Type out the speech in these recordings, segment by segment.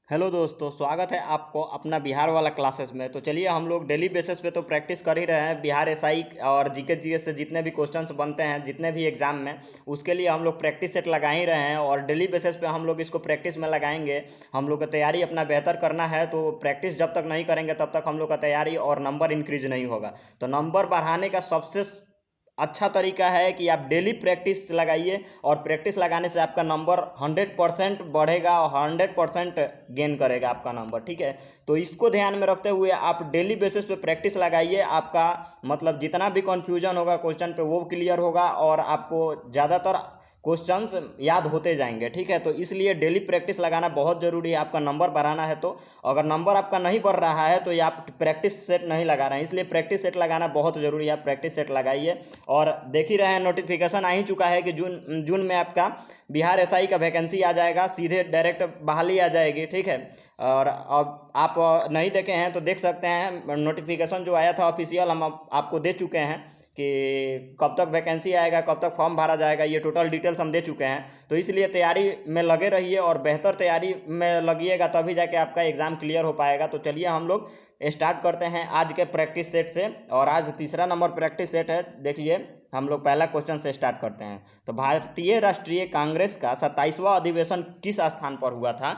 Hello दोस्तों, स्वागत है आपको अपना बिहार वाला क्लासेस में। तो चलिए, हम लोग डेली बेसिस पे तो प्रैक्टिस कर ही रहे हैं बिहार एसआई और जीके जीएस से जितने भी क्वेश्चंस बनते हैं जितने भी एग्जाम में, उसके लिए हम लोग प्रैक्टिस सेट लगा ही रहे हैं और डेली बेसिस पे हम लोग इसको प्रैक्टिस में लगाएंगे। हम लोग को तैयारी अपना बेहतर करना है, तो प्रैक्टिस जब तक नहीं करेंगे तब तक हम लोग का तैयारी और नंबर इंक्रीज नहीं होगा। तो नंबर बढ़ाने का सबसे अच्छा तरीका है कि आप डेली प्रैक्टिस लगाइए और प्रैक्टिस लगाने से आपका नंबर 100% बढ़ेगा और 100% गेन करेगा आपका नंबर। ठीक है, तो इसको ध्यान में रखते हुए आप डेली बेसिस पे प्रैक्टिस लगाइए। आपका मतलब जितना भी कन्फ्यूजन होगा क्वेश्चन पे वो क्लियर होगा और आपको ज़्यादातर क्वेश्चंस याद होते जाएंगे। ठीक है, तो इसलिए डेली प्रैक्टिस लगाना बहुत ज़रूरी है आपका नंबर बढ़ाना है। तो अगर नंबर आपका नहीं बढ़ रहा है तो ये आप प्रैक्टिस सेट नहीं लगा रहे हैं, इसलिए प्रैक्टिस सेट लगाना बहुत ज़रूरी है। आप प्रैक्टिस सेट लगाइए और देख ही रहे हैं नोटिफिकेशन आ ही चुका है कि जून जून में आपका बिहार एसआई का वैकेंसी आ जाएगा, सीधे डायरेक्ट बहाली आ जाएगी। ठीक है, और अब आप नहीं देखे हैं तो देख सकते हैं, नोटिफिकेशन जो आया था ऑफिशियल हम आपको दे चुके हैं कि कब तक वैकेंसी आएगा, कब तक फॉर्म भरा जाएगा, ये टोटल डिटेल्स हम दे चुके हैं। तो इसलिए तैयारी में लगे रहिए और बेहतर तैयारी में लगिएगा, तभी जाके आपका एग्ज़ाम क्लियर हो पाएगा। तो चलिए हम लोग स्टार्ट करते हैं आज के प्रैक्टिस सेट से। और आज तीसरा नंबर प्रैक्टिस सेट है। देखिए, हम लोग पहला क्वेश्चन से स्टार्ट करते हैं। तो भारतीय राष्ट्रीय कांग्रेस का 27वां अधिवेशन किस स्थान पर हुआ था?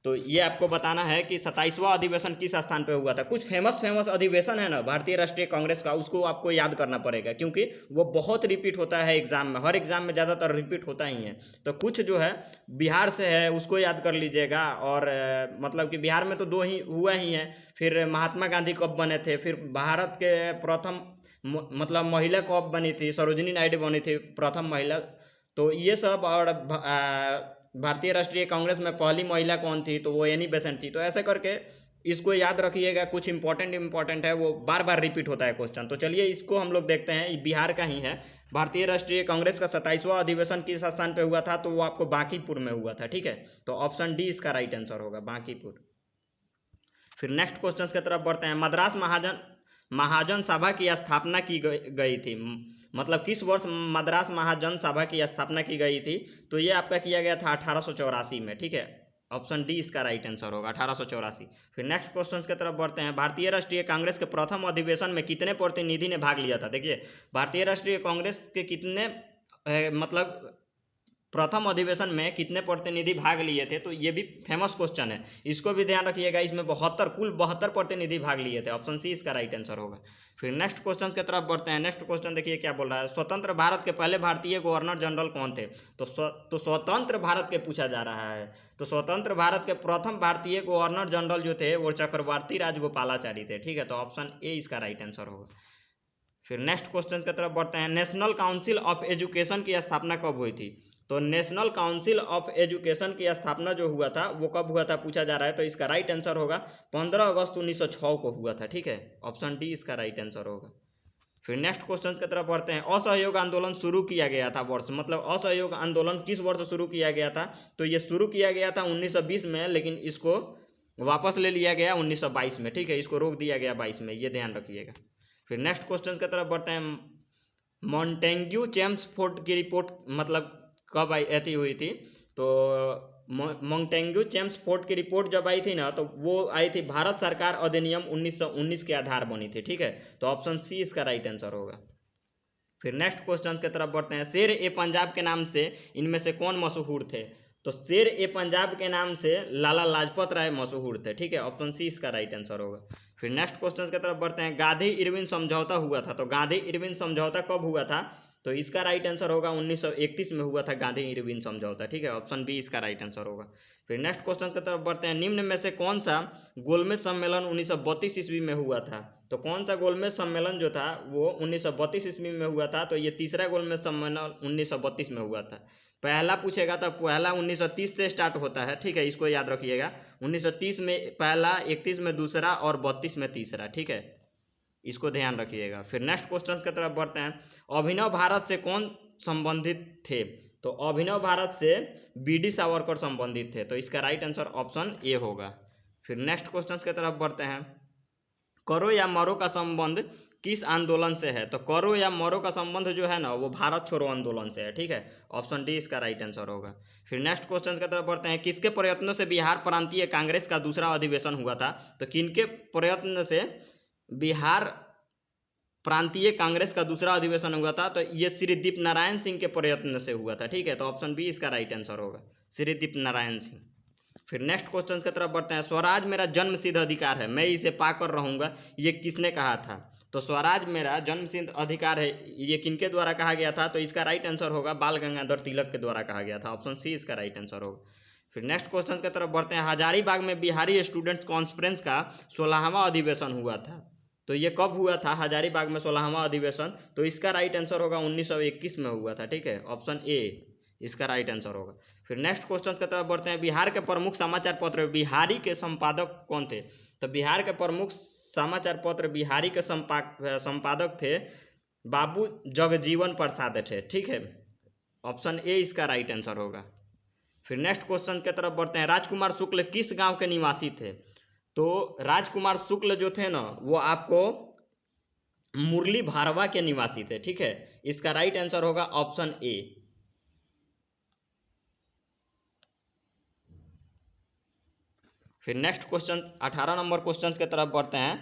तो ये आपको बताना है कि 27वां अधिवेशन किस स्थान पे हुआ था। कुछ फेमस फेमस अधिवेशन है ना भारतीय राष्ट्रीय कांग्रेस का, उसको आपको याद करना पड़ेगा क्योंकि वो बहुत रिपीट होता है एग्जाम में, हर एग्जाम में ज़्यादातर रिपीट होता ही है। तो कुछ जो है बिहार से है उसको याद कर लीजिएगा। और मतलब कि बिहार में तो दो ही हुआ ही है। फिर महात्मा गांधी कब बने थे, फिर भारत के प्रथम मतलब महिला कब बनी थी, सरोजिनी नायडू बनी थी प्रथम महिला। तो ये सब। और भारतीय राष्ट्रीय कांग्रेस में पहली महिला कौन थी, तो वो एनी बेसेंट थी। तो ऐसे करके इसको याद रखिएगा, कुछ इंपॉर्टेंट है, वो बार बार रिपीट होता है क्वेश्चन। तो चलिए इसको हम लोग देखते हैं, बिहार का ही है। भारतीय राष्ट्रीय कांग्रेस का 27वां अधिवेशन किस स्थान पे हुआ था? तो वो आपको बांकीपुर में हुआ था। ठीक है, तो ऑप्शन डी इसका राइट आंसर होगा, बांकीपुर। फिर नेक्स्ट क्वेश्चन की तरफ बढ़ते हैं। मद्रास महाजन महाजन सभा की स्थापना की गई थी, मतलब किस वर्ष मद्रास महाजन सभा की स्थापना की गई थी? तो ये आपका किया गया था 1884 में। ठीक है, ऑप्शन डी इसका राइट आंसर होगा, 1884। फिर नेक्स्ट क्वेश्चन की तरफ बढ़ते हैं। भारतीय राष्ट्रीय कांग्रेस के प्रथम अधिवेशन में कितने प्रतिनिधि ने भाग लिया था? देखिए, भारतीय राष्ट्रीय कांग्रेस के कितने मतलब प्रथम अधिवेशन में कितने प्रतिनिधि भाग लिए थे? तो ये भी फेमस क्वेश्चन है, इसको भी ध्यान रखिएगा। इसमें 72 कुल 72 प्रतिनिधि भाग लिए थे, ऑप्शन सी इसका राइट आंसर होगा। फिर नेक्स्ट क्वेश्चन की तरफ बढ़ते हैं। नेक्स्ट क्वेश्चन देखिए क्या बोल रहा है। स्वतंत्र भारत के पहले भारतीय गवर्नर जनरल कौन थे? तो स्वतंत्र भारत के पूछा जा रहा है। तो स्वतंत्र भारत के प्रथम भारतीय गवर्नर जनरल जो थे वो चक्रवर्ती राजगोपालाचारी थे। ठीक है, तो ऑप्शन ए इसका राइट आंसर होगा। फिर नेक्स्ट क्वेश्चन की तरफ बढ़ते हैं। नेशनल काउंसिल ऑफ एजुकेशन की स्थापना कब हुई थी? तो नेशनल काउंसिल ऑफ एजुकेशन की स्थापना जो हुआ था वो कब हुआ था पूछा जा रहा है। तो इसका राइट आंसर होगा 15 अगस्त 1906 को हुआ था। ठीक है, ऑप्शन डी इसका राइट आंसर होगा। फिर नेक्स्ट क्वेश्चन की तरफ बढ़ते हैं। असहयोग आंदोलन शुरू किया गया था वर्ष, मतलब असहयोग आंदोलन किस वर्ष शुरू किया गया था? तो ये शुरू किया गया था 1920 में, लेकिन इसको वापस ले लिया गया 1922 में। ठीक है, इसको रोक दिया गया 22 में, ये ध्यान रखिएगा। फिर नेक्स्ट क्वेश्चन की तरफ बढ़ते हैं। मॉन्टेग्यू चेम्सफोर्ड की रिपोर्ट मतलब कब आई ऐसी हुई थी? तो मॉन्टेग्यू चेम्सफोर्ड की रिपोर्ट जब आई थी ना, तो वो आई थी भारत सरकार अधिनियम 1919 के आधार बनी थी। ठीक है, तो ऑप्शन सी इसका राइट आंसर होगा। फिर नेक्स्ट क्वेश्चन की तरफ बढ़ते हैं। शेर ए पंजाब के नाम से इनमें से कौन मशहूर थे? तो शेर ए पंजाब के नाम से लाला लाजपत राय मशहूर थे। ठीक है, ऑप्शन सी इसका राइट आंसर होगा। फिर नेक्स्ट क्वेश्चन की तरफ बढ़ते हैं। गांधी इरविन समझौता हुआ था, तो गांधी इरविन समझौता कब हुआ था? तो इसका राइट आंसर होगा 1931 में हुआ था गांधी इरविन समझौता। ठीक है, ऑप्शन बी इसका राइट आंसर होगा। फिर नेक्स्ट क्वेश्चन की तरफ बढ़ते हैं। निम्न में से कौन सा गोलमेज सम्मेलन 1932 ईस्वी में हुआ था? तो कौन सा गोलमेज सम्मेलन जो था वो 1932 ईस्वी में हुआ था? तो ये तीसरा गोलमेज सम्मेलन 1932 में हुआ था। पहला पूछेगा तो पहला 1930 से स्टार्ट होता है। ठीक है, इसको याद रखिएगा। 1930 में पहला, 31 में दूसरा और 32 में तीसरा। ठीक है, इसको ध्यान रखिएगा। फिर नेक्स्ट क्वेश्चन की तरफ बढ़ते हैं। अभिनव भारत से कौन संबंधित थे? तो अभिनव भारत से बीडी सावरकर संबंधित थे। तो इसका राइट आंसर ऑप्शन ए होगा। फिर नेक्स्ट क्वेश्चन की तरफ बढ़ते हैं। करो या मरो का संबंध किस आंदोलन से है? तो करो या मरो का संबंध जो है ना वो भारत छोड़ो आंदोलन से है, ठीक है। ऑप्शन डी इसका राइट आंसर होगा। फिर नेक्स्ट क्वेश्चन की तरफ बढ़ते हैं। किसके प्रयत्नों से बिहार प्रांतीय कांग्रेस का दूसरा अधिवेशन हुआ था? तो किनके प्रयत्न से बिहार प्रांतीय कांग्रेस का दूसरा अधिवेशन हुआ था? तो ये श्री दीप नारायण सिंह के प्रयत्न से हुआ था, ठीक है। तो ऑप्शन बी इसका राइट आंसर होगा, श्री दीप नारायण सिंह। फिर नेक्स्ट क्वेश्चन की तरफ बढ़ते हैं। स्वराज मेरा जन्मसिद्ध अधिकार है, मैं इसे पाकर रहूंगा, ये किसने कहा था? तो स्वराज मेरा जन्मसिद्ध अधिकार है, ये किनके द्वारा कहा गया था? तो इसका राइट आंसर होगा बाल गंगाधर तिलक के द्वारा कहा गया था। ऑप्शन सी इसका राइट आंसर होगा। फिर नेक्स्ट क्वेश्चन की तरफ बढ़ते हैं। हजारीबाग में बिहारी स्टूडेंट्स कॉन्फ्रेंस का 16वां अधिवेशन हुआ था, तो ये कब हुआ था हजारीबाग में 16वां अधिवेशन? तो इसका राइट आंसर होगा 1921 में हुआ था, ठीक है। ऑप्शन ए इसका राइट आंसर होगा। फिर नेक्स्ट क्वेश्चन की तरफ बढ़ते हैं। बिहार के प्रमुख समाचार पत्र बिहारी के संपादक कौन थे? तो बिहार के प्रमुख समाचार पत्र बिहारी के संपादक थे बाबू जगजीवन प्रसाद थे, ठीक है। ऑप्शन ए इसका राइट आंसर होगा। फिर नेक्स्ट क्वेश्चन की तरफ बढ़ते हैं। राजकुमार शुक्ल किस गांव के निवासी थे? तो राजकुमार शुक्ल जो थे ना वो आपको मुरली भारवा के निवासी थे, ठीक है। इसका राइट आंसर होगा ऑप्शन ए। फिर नेक्स्ट क्वेश्चन 18 नंबर क्वेश्चन की तरफ बढ़ते हैं।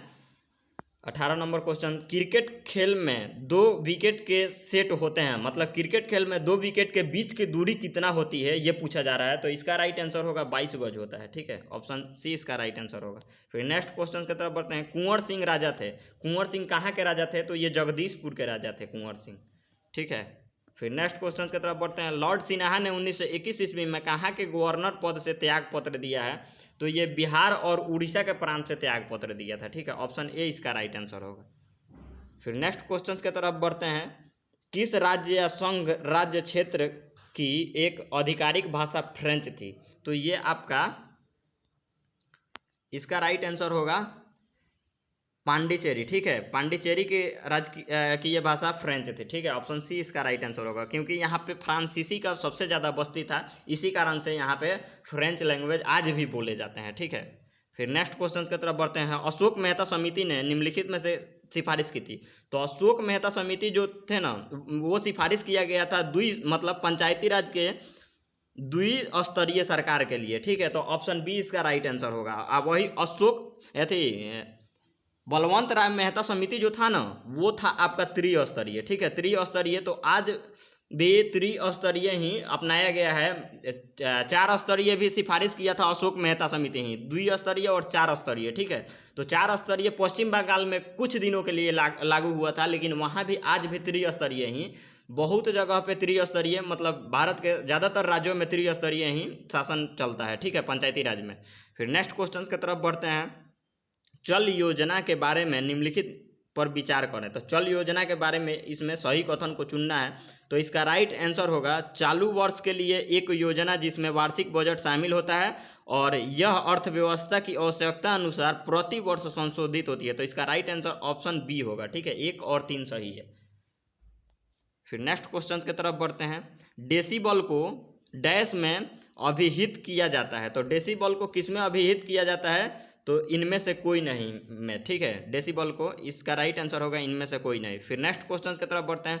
18 नंबर क्वेश्चन। क्रिकेट खेल में 2 विकेट के सेट होते हैं, मतलब क्रिकेट खेल में 2 विकेट के बीच की दूरी कितना होती है ये पूछा जा रहा है। तो इसका राइट आंसर होगा 22 गज होता है, ठीक है। ऑप्शन सी इसका राइट आंसर होगा। फिर नेक्स्ट क्वेश्चन की तरफ बढ़ते हैं। कुंवर सिंह राजा थे, कुंवर सिंह कहाँ के राजा थे? तो ये जगदीशपुर के राजा थे कुंवर सिंह, ठीक है। फिर नेक्स्ट क्वेश्चन की तरफ बढ़ते हैं। लॉर्ड सिन्हा ने 1921 ईस्वी में कहाँ के गवर्नर पद से त्याग पत्र दिया है? तो ये बिहार और उड़ीसा के प्रांत से त्याग पत्र दिया था, ठीक है। ऑप्शन ए इसका राइट आंसर होगा। फिर नेक्स्ट क्वेश्चन की तरफ बढ़ते हैं। किस राज्य या संघ राज्य क्षेत्र की एक आधिकारिक भाषा फ्रेंच थी? तो ये आपका इसका राइट आंसर होगा पांडिचेरी, ठीक है। पांडिचेरी के राज्य की ये भाषा फ्रेंच थी, ठीक है। ऑप्शन सी इसका राइट आंसर होगा, क्योंकि यहाँ पे फ्रांसीसी का सबसे ज़्यादा बस्ती था, इसी कारण से यहाँ पे फ्रेंच लैंग्वेज आज भी बोले जाते हैं, ठीक है। फिर नेक्स्ट क्वेश्चन की तरफ बढ़ते हैं। अशोक मेहता समिति ने निम्नलिखित में से सिफारिश की थी? तो अशोक मेहता समिति जो थे ना वो सिफारिश किया गया था मतलब पंचायती राज के द्विस्तरीय सरकार के लिए, ठीक है। तो ऑप्शन बी इसका राइट आंसर होगा। अब वही अशोक थी बलवंत राय मेहता समिति जो था ना वो था आपका त्रिस्तरीय, ठीक है, त्रिस्तरीय। तो आज भी त्रिस्तरीय ही अपनाया गया है। 4 स्तरीय भी सिफारिश किया था अशोक मेहता समिति ही, द्विस्तरीय और 4 स्तरीय, ठीक है। तो 4 स्तरीय पश्चिम बंगाल में कुछ दिनों के लिए लागू हुआ था, लेकिन वहाँ भी आज भी त्रिस्तरीय ही, बहुत जगह पे त्रिस्तरीय, मतलब भारत के ज़्यादातर राज्यों में त्रिस्तरीय ही शासन चलता है, ठीक है, पंचायती राज में। फिर नेक्स्ट क्वेश्चन की तरफ बढ़ते हैं। चल योजना के बारे में निम्नलिखित पर विचार करें। तो चल योजना के बारे में इसमें सही कथन को चुनना है। तो इसका राइट आंसर होगा चालू वर्ष के लिए एक योजना जिसमें वार्षिक बजट शामिल होता है और यह अर्थव्यवस्था की आवश्यकता अनुसार प्रति वर्ष संशोधित होती है। तो इसका राइट आंसर ऑप्शन बी होगा, ठीक है। 1 और 3 सही है। फिर नेक्स्ट क्वेश्चन की तरफ बढ़ते हैं। डेसिबल को डैश में अभिहित किया जाता है। तो डेसिबल को किस में अभिहित किया जाता है? तो इनमें से कोई नहीं में, ठीक है। डेसिबल को इसका राइट आंसर होगा इनमें से कोई नहीं। फिर नेक्स्ट क्वेश्चन की तरफ बढ़ते हैं।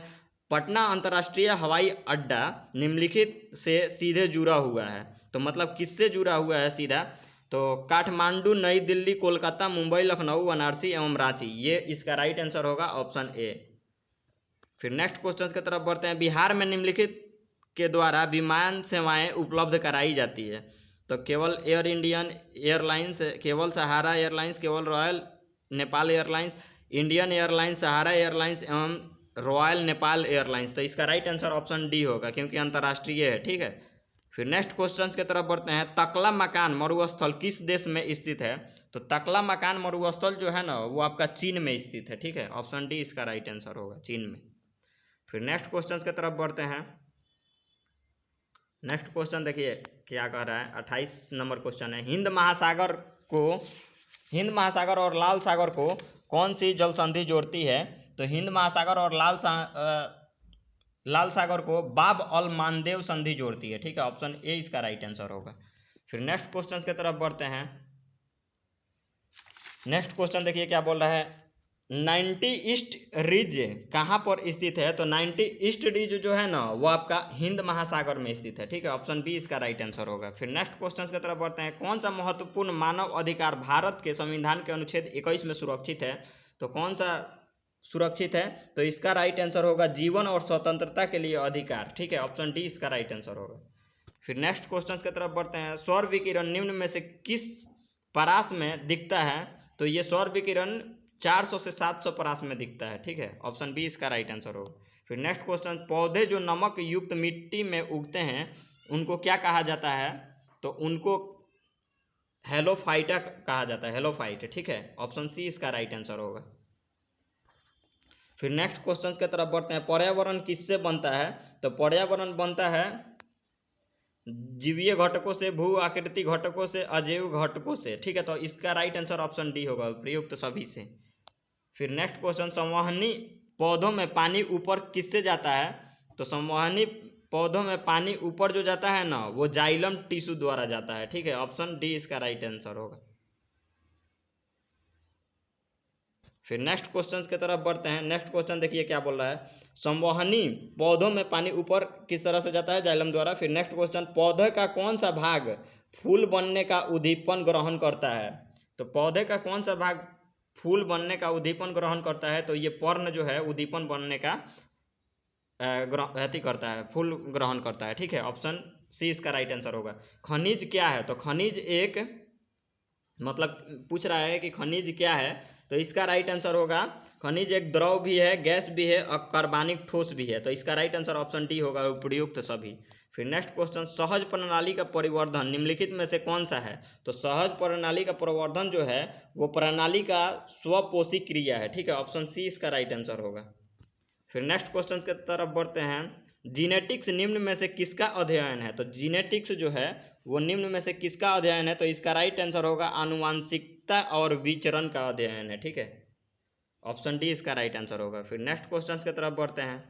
पटना अंतर्राष्ट्रीय हवाई अड्डा निम्नलिखित से सीधे जुड़ा हुआ है। तो मतलब किससे जुड़ा हुआ है सीधा? तो काठमांडू, नई दिल्ली, कोलकाता, मुंबई, लखनऊ, वाराणसी एवं रांची, ये इसका राइट आंसर होगा ऑप्शन ए। फिर नेक्स्ट क्वेश्चन की तरफ बढ़ते हैं। बिहार में निम्नलिखित के द्वारा विमान सेवाएं उपलब्ध कराई जाती है। तो केवल एयर इंडियन एयरलाइंस, केवल सहारा एयरलाइंस, केवल Royal Nepal Airlines, Indian Airlines, Sahara Airlines एवं रॉयल नेपाल एयरलाइंस। तो इसका राइट आंसर ऑप्शन डी होगा, क्योंकि अंतर्राष्ट्रीय है, ठीक है। फिर नेक्स्ट क्वेश्चन की तरफ बढ़ते हैं। तकला मकान मरुस्थल किस देश में स्थित है? तो तकला मकान मरुस्थल जो है ना वो आपका चीन में स्थित है, ठीक है। ऑप्शन डी इसका राइट आंसर होगा, चीन में। फिर नेक्स्ट क्वेश्चन की तरफ बढ़ते हैं। नेक्स्ट क्वेश्चन देखिए क्या कह रहा है। 28 नंबर क्वेश्चन है। हिंद महासागर और लाल सागर को कौन सी जल संधि जोड़ती है? तो हिंद महासागर और लाल सागर को बाब अल मानदेव संधि जोड़ती है, ठीक है। ऑप्शन ए इसका राइट आंसर होगा। फिर नेक्स्ट क्वेश्चन की तरफ बढ़ते हैं। नेक्स्ट क्वेश्चन देखिए क्या बोल रहा है। 90 ईस्ट रिज कहाँ पर स्थित है? तो 90 ईस्ट रिज जो है ना वो आपका हिंद महासागर में स्थित है। ठीक है, ऑप्शन बी इसका राइट आंसर होगा। फिर नेक्स्ट क्वेश्चन की तरफ बढ़ते हैं। कौन सा महत्वपूर्ण मानव अधिकार भारत के संविधान के अनुच्छेद 21 में सुरक्षित है? तो कौन सा सुरक्षित है? तो इसका राइट आंसर होगा जीवन और स्वतंत्रता के लिए अधिकार। ठीक है, ऑप्शन डी इसका राइट आंसर होगा। फिर नेक्स्ट क्वेश्चन की तरफ बढ़ते हैं। सौर विकिरण निम्न में से किस परास में दिखता है? तो ये सौर विकिरण 400 से 700 परास में दिखता है। ठीक है, ऑप्शन बी इसका राइट आंसर होगा। फिर नेक्स्ट क्वेश्चन, पौधे जो नमक युक्त मिट्टी में उगते हैं उनको क्या कहा जाता है? तो उनको हेलोफाइटा कहा जाता है, हेलोफाइट। ठीक है, ऑप्शन सी इसका राइट आंसर होगा। फिर नेक्स्ट क्वेश्चन की तरफ बढ़ते हैं। पर्यावरण किससे बनता है? तो पर्यावरण बनता है जीवीय घटकों से, भू आकृति घटकों से, अजैव घटकों से। ठीक है, तो इसका राइट आंसर ऑप्शन डी होगा, प्रयुक्त सभी से। फिर नेक्स्ट क्वेश्चन, संवहनी पौधों में पानी ऊपर किससे जाता है? तो संवहनी पौधों में पानी ऊपर जो जाता है ना वो जाइलम टिश्यू द्वारा जाता है। ठीक है, ऑप्शन डी इसका राइट आंसर होगा। फिर नेक्स्ट क्वेश्चन की तरफ बढ़ते हैं। नेक्स्ट क्वेश्चन देखिए क्या बोल रहा है। संवहनी पौधों में पानी ऊपर किस तरह से जाता है? जाइलम द्वारा। फिर नेक्स्ट क्वेश्चन, पौधे का कौन सा भाग फूल बनने का उद्दीपन ग्रहण करता है? तो पौधे का कौन सा भाग फूल बनने का उद्दीपन ग्रहण करता है? तो ये पर्ण जो है उद्दीपन बनने का करता है, फूल ग्रहण करता है। ठीक है, ऑप्शन सी इसका राइट आंसर होगा। खनिज क्या है? तो खनिज एक मतलब पूछ रहा है कि खनिज क्या है, तो इसका राइट आंसर होगा खनिज एक द्रव भी है, गैस भी है और कार्बनिक ठोस भी है। तो इसका राइट आंसर ऑप्शन डी होगा, उपयुक्त सभी। फिर नेक्स्ट क्वेश्चन, सहज प्रणाली का परिवर्धन निम्नलिखित में से कौन सा है? तो सहज प्रणाली का परिवर्धन जो है वो प्रणाली का स्वपोषी क्रिया है। ठीक है, ऑप्शन सी इसका राइट आंसर होगा। फिर नेक्स्ट क्वेश्चन की तरफ बढ़ते हैं। जीनेटिक्स निम्न में से किसका अध्ययन है? तो जीनेटिक्स जो है वो निम्न में से किसका अध्ययन है? तो इसका राइट आंसर होगा आनुवांशिकता और विचरण का अध्ययन है। ठीक है, ऑप्शन डी इसका राइट आंसर होगा। फिर नेक्स्ट क्वेश्चन की तरफ बढ़ते हैं।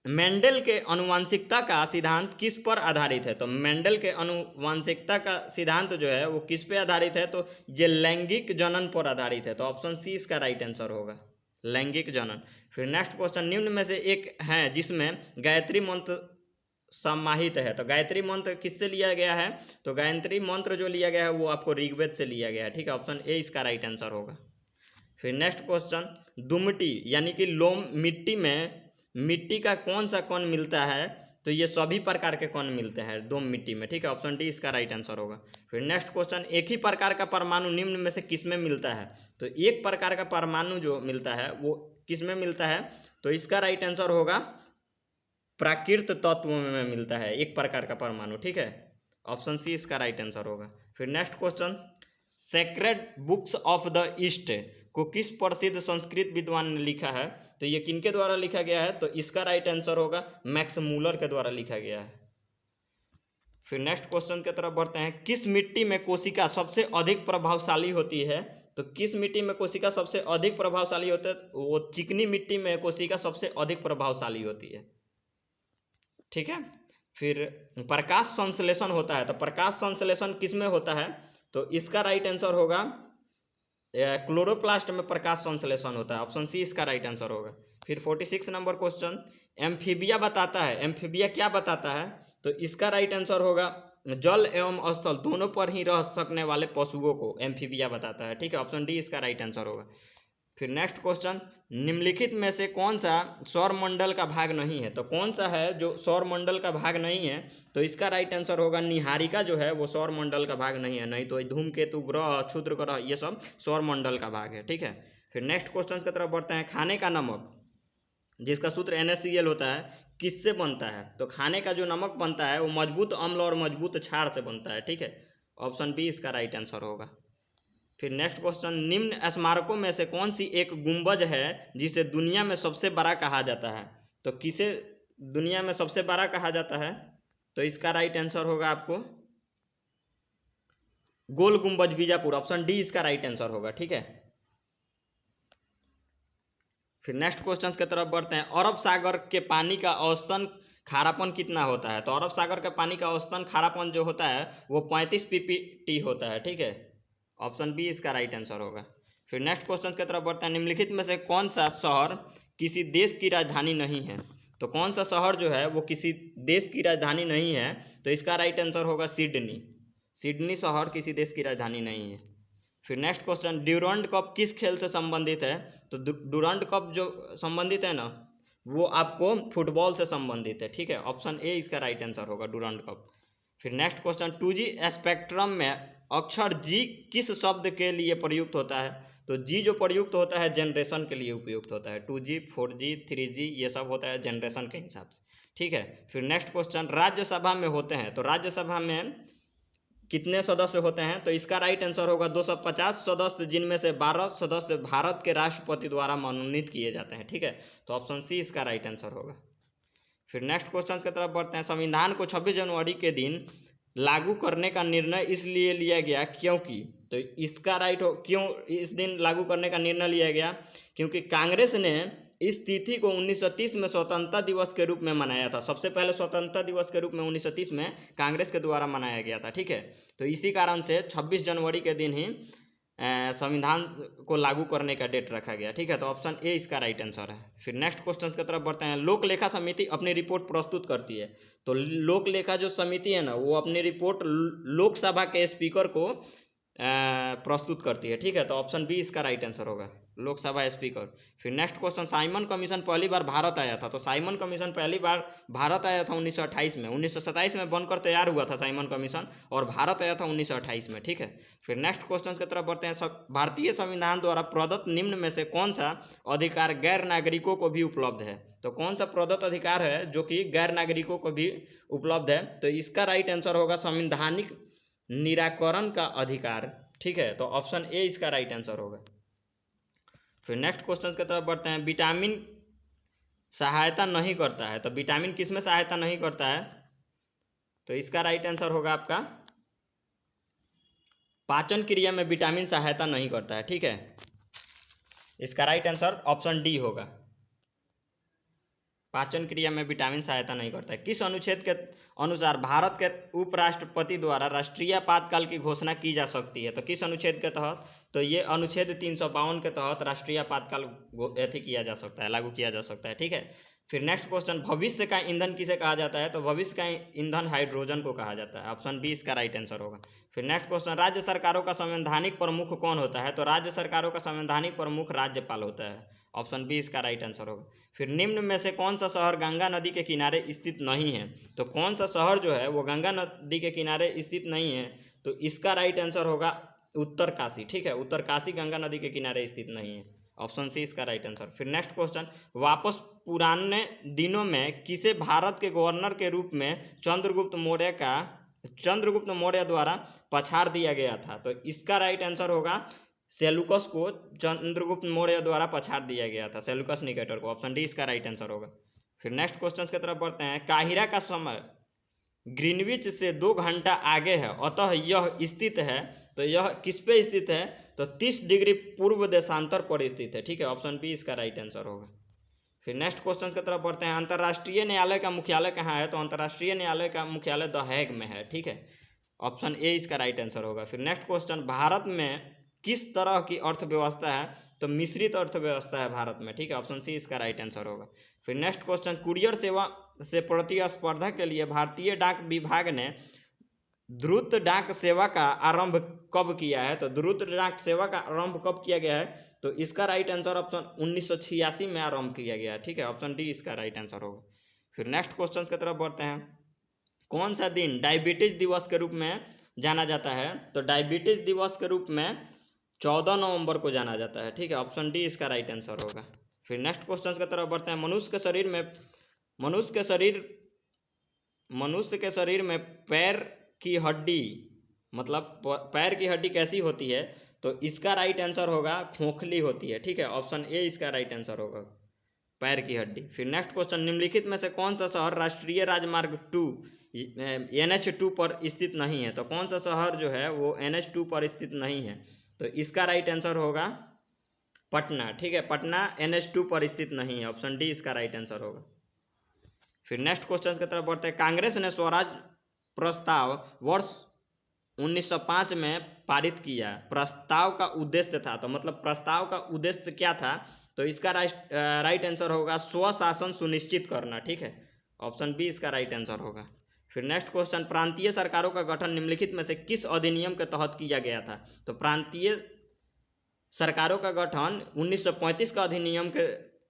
मेंडल के आनुवांशिकता का सिद्धांत किस पर आधारित है? तो मेंडल के आनुवांशिकता का सिद्धांत जो है वो किस पे आधारित है? तो ये लैंगिक जनन पर आधारित है। तो ऑप्शन सी इसका राइट आंसर होगा, लैंगिक जनन। फिर नेक्स्ट क्वेश्चन, निम्न में से एक है जिसमें गायत्री मंत्र समाहित है। तो गायत्री मंत्र किससे लिया गया है? तो गायत्री मंत्र जो लिया गया है वो आपको ऋग्वेद से लिया गया है। ठीक है, ऑप्शन ए इसका राइट आंसर होगा। फिर नेक्स्ट क्वेश्चन, दुमटी यानी कि लोम मिट्टी में मिट्टी का कौन सा कण मिलता है? तो ये सभी प्रकार के कण मिलते हैं दोम मिट्टी में। ठीक है, ऑप्शन डी इसका राइट आंसर होगा। फिर नेक्स्ट क्वेश्चन, एक ही प्रकार का परमाणु निम्न में से किस में मिलता है? तो एक प्रकार का परमाणु जो मिलता है वो किस में मिलता है? तो इसका राइट आंसर होगा प्राकृत तत्व में मिलता है एक प्रकार का परमाणु। ठीक है, ऑप्शन सी इसका राइट आंसर होगा। फिर next question, sacred books of the east को किस प्रसिद्ध संस्कृत विद्वान ने लिखा है? तो ये किनके द्वारा लिखा गया है? तो इसका राइट आंसर होगा मैक्स मूलर के द्वारा लिखा गया है। फिर नेक्स्ट क्वेश्चन की तरफ बढ़ते हैं। किस मिट्टी में कोशिका सबसे अधिक प्रभावशाली होती है? तो किस मिट्टी में कोशिका सबसे अधिक प्रभावशाली होता है? वो चिकनी मिट्टी में कोशिका सबसे अधिक प्रभावशाली होती है। ठीक है, फिर प्रकाश संश्लेषण होता है। तो प्रकाश संश्लेषण किस में होता है? तो इसका राइट आंसर होगा क्लोरोप्लास्ट में प्रकाश संश्लेषण होता है। ऑप्शन सी इसका राइट आंसर होगा। फिर 46 नंबर क्वेश्चन, एम्फीबिया बताता है। एम्फीबिया क्या बताता है? तो इसका राइट आंसर होगा जल एवं स्थल दोनों पर ही रह सकने वाले पशुओं को एम्फीबिया बताता है। ठीक है, ऑप्शन डी इसका राइट आंसर होगा। फिर नेक्स्ट क्वेश्चन, निम्नलिखित में से कौन सा सौरमंडल का भाग नहीं है? तो कौन सा है जो सौरमंडल का भाग नहीं है? तो इसका राइट आंसर होगा निहारिका जो है वो सौरमंडल का भाग नहीं है। नहीं तो धूमकेतु ग्रह, क्षुद्र ग्रह, ये सब सौरमंडल का भाग है। ठीक है, फिर नेक्स्ट क्वेश्चन की तरफ बढ़ते हैं। खाने का नमक जिसका सूत्र NaCl होता है किससे बनता है? तो खाने का जो नमक बनता है वो मजबूत अम्ल और मजबूत क्षार से बनता है। ठीक है, ऑप्शन बी इसका राइट आंसर होगा। फिर नेक्स्ट क्वेश्चन, निम्न स्मारकों में से कौन सी एक गुंबज है जिसे दुनिया में सबसे बड़ा कहा जाता है? तो किसे दुनिया में सबसे बड़ा कहा जाता है? तो इसका राइट आंसर होगा आपको गोल गुंबज बीजापुर। ऑप्शन डी इसका राइट आंसर होगा। ठीक है, फिर नेक्स्ट क्वेश्चन की तरफ बढ़ते हैं। अरब सागर के पानी का औसतन खारापन कितना होता है? तो अरब सागर के पानी का औसतन खारापन जो होता है वो 35 ppt होता है। ठीक है, ऑप्शन बी इसका राइट आंसर होगा। फिर नेक्स्ट क्वेश्चन की तरफ बढ़ते हैं। निम्नलिखित में से कौन सा शहर किसी देश की राजधानी नहीं है? तो कौन सा शहर जो है वो किसी देश की राजधानी नहीं है? तो इसका राइट आंसर होगा सिडनी। सिडनी शहर किसी देश की राजधानी नहीं है। फिर नेक्स्ट क्वेश्चन, ड्यूरंड कप किस खेल से संबंधित है? तो ड्यूरंड कप जो संबंधित है ना, वो आपको फुटबॉल से संबंधित है, ठीक है। ऑप्शन ए इसका राइट आंसर होगा, ड्यूरंड कप। फिर नेक्स्ट क्वेश्चन, 2G स्पेक्ट्रम में अक्षर जी किस शब्द के लिए प्रयुक्त होता है? तो जी जो प्रयुक्त होता है जनरेशन के लिए उपयुक्त होता है। 2G 4G 3G ये सब होता है जनरेशन के हिसाब से, ठीक है। फिर नेक्स्ट क्वेश्चन, राज्यसभा में होते हैं तो राज्यसभा में कितने सदस्य होते हैं? तो इसका राइट आंसर होगा 250 सदस्य, जिनमें से 12 सदस्य भारत के राष्ट्रपति द्वारा मनोनीत किए जाते हैं, ठीक है। तो ऑप्शन सी इसका राइट आंसर होगा। फिर नेक्स्ट क्वेश्चन की तरफ बढ़ते हैं। संविधान को 26 जनवरी के दिन लागू करने का निर्णय इसलिए लिया गया क्योंकि? तो इसका राइट हो, क्यों इस दिन लागू करने का निर्णय लिया गया? क्योंकि कांग्रेस ने इस तिथि को 1930 में स्वतंत्रता दिवस के रूप में मनाया था। सबसे पहले स्वतंत्रता दिवस के रूप में 1930 में कांग्रेस के द्वारा मनाया गया था, ठीक है। तो इसी कारण से 26 जनवरी के दिन ही संविधान को लागू करने का डेट रखा गया, ठीक है। तो ऑप्शन ए इसका राइट आंसर है। फिर नेक्स्ट क्वेश्चन की तरफ बढ़ते हैं। लोक लेखा समिति अपनी रिपोर्ट प्रस्तुत करती है। तो लोक लेखा जो समिति है ना, वो अपनी रिपोर्ट लोकसभा के स्पीकर को प्रस्तुत करती है, ठीक है। तो ऑप्शन बी इसका राइट आंसर होगा, लोकसभा स्पीकर। फिर नेक्स्ट क्वेश्चन, साइमन कमीशन पहली बार भारत आया था। तो साइमन कमीशन पहली बार भारत आया था 1928 में। 1927 में बनकर तैयार हुआ था साइमन कमीशन, और भारत आया था 1928 में, ठीक है। फिर नेक्स्ट क्वेश्चन की तरफ बढ़ते हैं। भारतीय संविधान द्वारा प्रदत्त निम्न में से कौन सा अधिकार गैर नागरिकों को भी उपलब्ध है? तो कौन सा प्रदत्त अधिकार है जो कि गैर नागरिकों को भी उपलब्ध है? तो इसका राइट आंसर होगा संवैधानिक निराकरण का अधिकार, ठीक है। तो ऑप्शन ए इसका राइट आंसर होगा। फिर नेक्स्ट क्वेश्चन की तरफ बढ़ते हैं। विटामिन सहायता नहीं करता है, तो विटामिन किस में सहायता नहीं करता है? तो इसका राइट आंसर होगा आपका पाचन क्रिया में विटामिन सहायता नहीं करता है, ठीक है। इसका राइट आंसर ऑप्शन डी होगा, पाचन क्रिया में विटामिन सहायता नहीं करता है। किस अनुच्छेद के अनुसार भारत के उपराष्ट्रपति द्वारा राष्ट्रीय आपातकाल की घोषणा की जा सकती है? तो किस अनुच्छेद के तहत? तो ये अनुच्छेद 352 के तहत राष्ट्रीय आपातकाल अथी किया जा सकता है, लागू किया जा सकता है, ठीक है। फिर नेक्स्ट क्वेश्चन, भविष्य का ईंधन किसे कहा जाता है? तो भविष्य का ईंधन हाइड्रोजन को कहा जाता है। ऑप्शन बी इसका राइट आंसर होगा। फिर नेक्स्ट क्वेश्चन, राज्य सरकारों का संवैधानिक प्रमुख कौन होता है? तो राज्य सरकारों का संवैधानिक प्रमुख राज्यपाल होता है। ऑप्शन बी इसका राइट आंसर होगा। फिर निम्न में से कौन सा शहर गंगा नदी के किनारे स्थित नहीं है? तो कौन सा शहर जो है वो गंगा नदी के किनारे स्थित नहीं है? तो इसका राइट आंसर होगा उत्तरकाशी, ठीक है। उत्तरकाशी गंगा नदी के किनारे स्थित नहीं है। ऑप्शन सी इसका राइट आंसर। फिर नेक्स्ट क्वेश्चन, वापस पुराने दिनों में किसे भारत के गवर्नर के रूप में चंद्रगुप्त मौर्य द्वारा पछाड़ दिया गया था? तो इसका राइट आंसर होगा सेल्यूकस को चंद्रगुप्त मौर्य द्वारा पछाड़ दिया गया था, सेल्यूकस निकेटर को। ऑप्शन डी इसका राइट आंसर होगा। फिर नेक्स्ट क्वेश्चन की तरफ बढ़ते हैं। काहिरा का समय ग्रीनविच से 2 घंटा आगे है, अतः यह स्थित है, तो यह किस पे स्थित है? तो 30 डिग्री पूर्व देशांतर पर स्थित है, ठीक है। ऑप्शन बी इसका राइट आंसर होगा। फिर नेक्स्ट क्वेश्चन की तरफ बढ़ते हैं। अंतर्राष्ट्रीय न्यायालय का मुख्यालय कहाँ है? तो अंतर्राष्ट्रीय न्यायालय का मुख्यालय द हैग में है, ठीक है। ऑप्शन ए इसका राइट आंसर होगा। फिर नेक्स्ट क्वेश्चन, भारत में किस तरह की अर्थव्यवस्था है? तो मिश्रित अर्थव्यवस्था है भारत में, ठीक है। ऑप्शन सी इसका राइट आंसर होगा। फिर नेक्स्ट क्वेश्चन, कुरियर सेवा से प्रतिस्पर्धा के लिए भारतीय डाक विभाग ने द्रुत डाक सेवा का आरंभ कब किया है? तो द्रुत डाक सेवा का आरंभ कब किया गया है? तो इसका राइट आंसर ऑप्शन 1986 में आरंभ किया गया है, ठीक है। ऑप्शन डी इसका राइट आंसर होगा। फिर नेक्स्ट क्वेश्चन की तरफ बढ़ते हैं। कौन सा दिन डायबिटीज दिवस के रूप में जाना जाता है? तो डायबिटीज दिवस के रूप में 14 नवंबर को जाना जाता है, ठीक है। ऑप्शन डी इसका राइट आंसर होगा। फिर नेक्स्ट क्वेश्चन की तरफ बढ़ते हैं। मनुष्य के शरीर में पैर की हड्डी, मतलब पैर की हड्डी कैसी होती है? तो इसका राइट आंसर होगा खोखली होती है, ठीक है। ऑप्शन ए इसका राइट आंसर होगा, पैर की हड्डी। फिर नेक्स्ट क्वेश्चन, निम्नलिखित में से कौन सा शहर राष्ट्रीय राजमार्ग 2 NH2 पर स्थित नहीं है? तो कौन सा शहर जो है वो NH2 पर स्थित नहीं है? तो इसका राइट आंसर होगा पटना, ठीक है। पटना NH2 पर स्थित नहीं है। ऑप्शन डी इसका राइट आंसर होगा। फिर नेक्स्ट क्वेश्चन की तरफ बढ़ते हैं। कांग्रेस ने स्वराज प्रस्ताव वर्ष 1905 में पारित किया, प्रस्ताव का उद्देश्य था। तो मतलब प्रस्ताव का उद्देश्य क्या था, तो इसका राइट आंसर होगा स्वशासन सुनिश्चित करना। ठीक है, ऑप्शन बी इसका राइट आंसर होगा। फिर नेक्स्ट क्वेश्चन, प्रांतीय सरकारों का गठन निम्नलिखित में से किस अधिनियम के तहत किया गया था। तो प्रांतीय सरकारों का गठन 1935 का अधिनियम के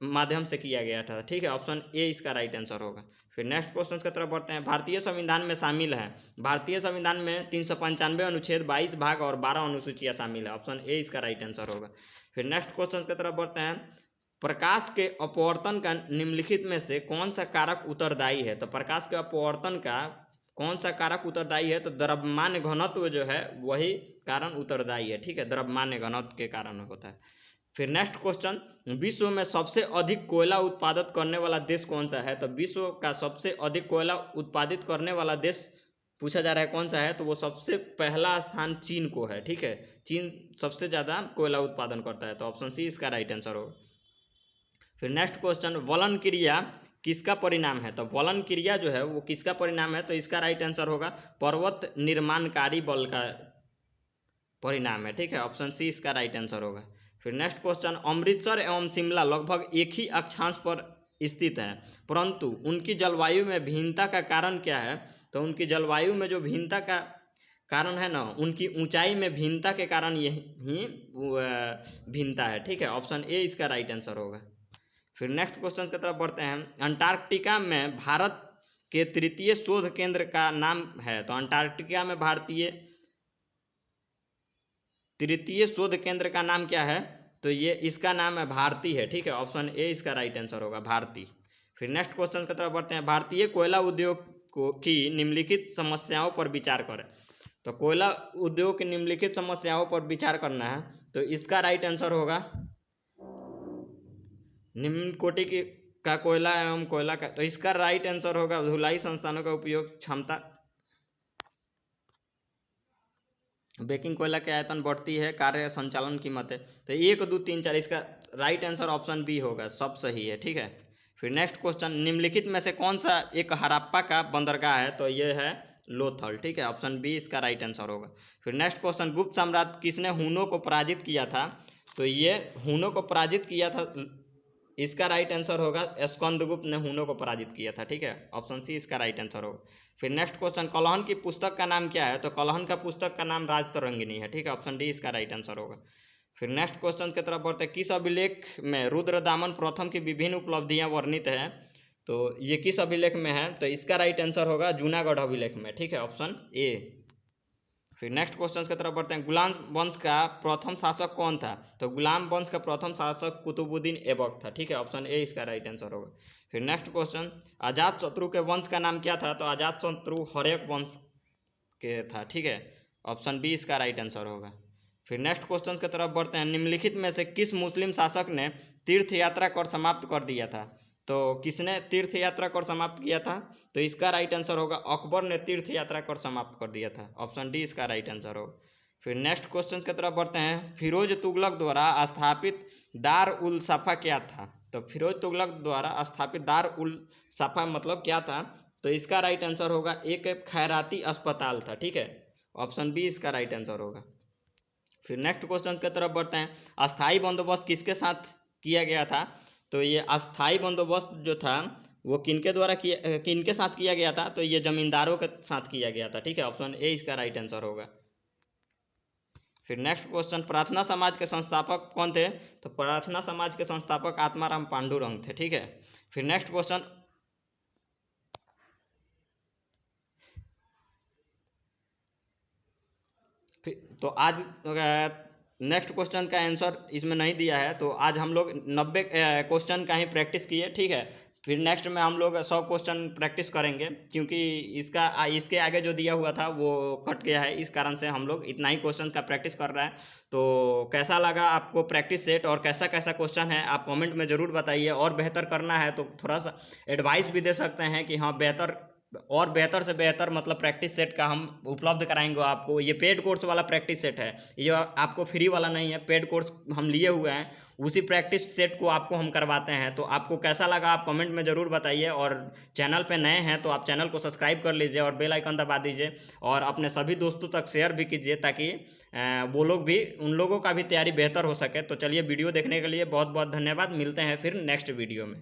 माध्यम से किया गया था। ठीक है, ऑप्शन ए इसका राइट आंसर होगा। फिर नेक्स्ट क्वेश्चन की तरफ बढ़ते हैं। भारतीय संविधान में शामिल है, भारतीय संविधान में 395 अनुच्छेद, 22 भाग और 12 अनुसूचियां शामिल है। ऑप्शन ए इसका राइट आंसर होगा। फिर नेक्स्ट क्वेश्चन की तरफ बढ़ते हैं। प्रकाश के अपवर्तन का निम्नलिखित में से कौन सा कारक उत्तरदायी है। तो प्रकाश के अपवर्तन का कौन सा कारक उत्तरदायी है, तो द्रव्यमान घनत्व जो है वही कारण उत्तरदायी है। ठीक है, द्रव्यमान घनत्व के कारण होता है। फिर नेक्स्ट क्वेश्चन, विश्व में सबसे अधिक कोयला उत्पादित करने वाला देश कौन सा है। तो विश्व का सबसे अधिक कोयला उत्पादित करने वाला देश पूछा जा रहा है कौन सा है, तो वो सबसे पहला स्थान चीन को है। ठीक है, चीन सबसे ज़्यादा कोयला उत्पादन करता है। तो ऑप्शन सी इसका राइट आंसर होगा। फिर नेक्स्ट क्वेश्चन, वलन क्रिया किसका परिणाम है। तो वलन क्रिया जो है वो किसका परिणाम है, तो इसका राइट आंसर होगा पर्वत निर्माणकारी बल का परिणाम है। ठीक है, ऑप्शन सी इसका राइट आंसर होगा। फिर नेक्स्ट क्वेश्चन, अमृतसर एवं शिमला लगभग एक ही अक्षांश पर स्थित हैं, परंतु उनकी जलवायु में भिन्नता का कारण क्या है। तो उनकी जलवायु में जो भिन्नता का कारण है ना, उनकी ऊंचाई में भिन्नता के कारण यही भिन्नता है। ठीक है, ऑप्शन ए इसका राइट आंसर होगा। फिर नेक्स्ट क्वेश्चन की तरफ बढ़ते हैं। अंटार्कटिका में भारत के तृतीय शोध केंद्र का नाम है। तो अंटार्कटिका में भारतीय तृतीय शोध केंद्र का नाम क्या है, तो ये इसका नाम है भारती है। ठीक है, ऑप्शन ए इसका राइट आंसर होगा, भारती। फिर नेक्स्ट क्वेश्चन की तरफ बढ़ते हैं। भारतीय कोयला उद्योग की निम्नलिखित समस्याओं पर विचार करें। तो कोयला उद्योग की निम्नलिखित समस्याओं पर विचार करना है, तो इसका राइट आंसर होगा निम्न कोटि का कोयला एवं कोयला का, तो इसका राइट आंसर होगा धुलाई संस्थानों का उपयोग क्षमता, बेकिंग कोयला के आयतन बढ़ती है, कार्य संचालन कीमतें। तो 1 2 3 4 इसका राइट आंसर ऑप्शन बी होगा, सब सही है। ठीक है, फिर नेक्स्ट क्वेश्चन, निम्नलिखित में से कौन सा एक हड़प्पा का बंदरगाह है। तो ये है लोथल। ठीक है, ऑप्शन बी इसका राइट आंसर होगा। फिर नेक्स्ट क्वेश्चन, गुप्त सम्राट किसने हुनों को पराजित किया था। तो ये हुनों को पराजित किया था, इसका राइट आंसर होगा स्कंदगुप्त ने हुनों को पराजित किया था। ठीक है, ऑप्शन सी इसका राइट आंसर होगा। फिर नेक्स्ट क्वेश्चन, कलहन की पुस्तक का नाम क्या है। तो कलहन का पुस्तक का नाम राजतरंगिणी है। ठीक है, ऑप्शन डी इसका राइट आंसर होगा। फिर नेक्स्ट क्वेश्चन की तरफ बढ़ते हैं। किस अभिलेख में रुद्रदामन प्रथम की विभिन्न उपलब्धियां वर्णित हैं। तो ये किस अभिलेख में है, तो इसका राइट आंसर होगा जूनागढ़ अभिलेख में। ठीक है, ऑप्शन ए। फिर नेक्स्ट क्वेश्चन की तरफ बढ़ते हैं। गुलाम वंश का प्रथम शासक कौन था। तो गुलाम वंश का प्रथम शासक कुतुबुद्दीन ऐबक था। ठीक है, ऑप्शन ए इसका राइट आंसर होगा। फिर नेक्स्ट क्वेश्चन, अजात शत्रु के वंश का नाम क्या था। तो अजात शत्रु हर्यक वंश के था। ठीक है, ऑप्शन बी इसका राइट आंसर होगा। फिर नेक्स्ट क्वेश्चन की तरफ बढ़ते हैं। निम्नलिखित में से किस मुस्लिम शासक ने तीर्थ यात्रा कर समाप्त कर दिया था। तो किसने तीर्थ यात्रा कर समाप्त किया था, तो इसका राइट आंसर होगा अकबर ने तीर्थ यात्रा कर समाप्त कर दिया था। ऑप्शन डी इसका राइट आंसर होगा। फिर नेक्स्ट क्वेश्चन की तरफ बढ़ते हैं। फिरोज तुगलक द्वारा स्थापित दार उल सफ़ा क्या था। तो फिरोज तुगलक द्वारा स्थापित दार उल सफ़ा मतलब क्या था, तो इसका राइट आंसर होगा एक खैराती अस्पताल था। ठीक है, ऑप्शन बी इसका राइट आंसर होगा। फिर नेक्स्ट क्वेश्चन की तरफ बढ़ते हैं। अस्थाई बंदोबस्त किसके साथ किया गया था। तो ये अस्थाई बंदोबस्त जो था वो किनके साथ किया गया था, तो ये जमींदारों के साथ किया गया था। ठीक है, ऑप्शन ए इसका राइट आंसर होगा। फिर नेक्स्ट क्वेश्चन, प्रार्थना समाज के संस्थापक कौन थे। तो प्रार्थना समाज के संस्थापक आत्माराम पांडुरंग थे। ठीक है, फिर नेक्स्ट क्वेश्चन, तो आज नेक्स्ट क्वेश्चन का आंसर इसमें नहीं दिया है, तो आज हम लोग 90 क्वेश्चन का ही प्रैक्टिस किए। ठीक है, फिर नेक्स्ट में हम लोग 100 क्वेश्चन प्रैक्टिस करेंगे, क्योंकि इसके आगे जो दिया हुआ था वो कट गया है, इस कारण से हम लोग इतना ही क्वेश्चन का प्रैक्टिस कर रहे हैं। तो कैसा लगा आपको प्रैक्टिस सेट और कैसा कैसा क्वेश्चन है आप कमेंट में ज़रूर बताइए। और बेहतर करना है तो थोड़ा सा एडवाइस भी दे सकते हैं कि हाँ बेहतर और बेहतर से बेहतर मतलब प्रैक्टिस सेट का हम उपलब्ध कराएंगे आपको। ये पेड कोर्स वाला प्रैक्टिस सेट है, ये आपको फ्री वाला नहीं है, पेड कोर्स हम लिए हुए हैं, उसी प्रैक्टिस सेट को आपको हम करवाते हैं। तो आपको कैसा लगा आप कमेंट में ज़रूर बताइए, और चैनल पे नए हैं तो आप चैनल को सब्सक्राइब कर लीजिए और बेल आइकन दबा दीजिए, और अपने सभी दोस्तों तक शेयर भी कीजिए ताकि वो लोग भी, उन लोगों का भी तैयारी बेहतर हो सके। तो चलिए, वीडियो देखने के लिए बहुत बहुत धन्यवाद। मिलते हैं फिर नेक्स्ट वीडियो में।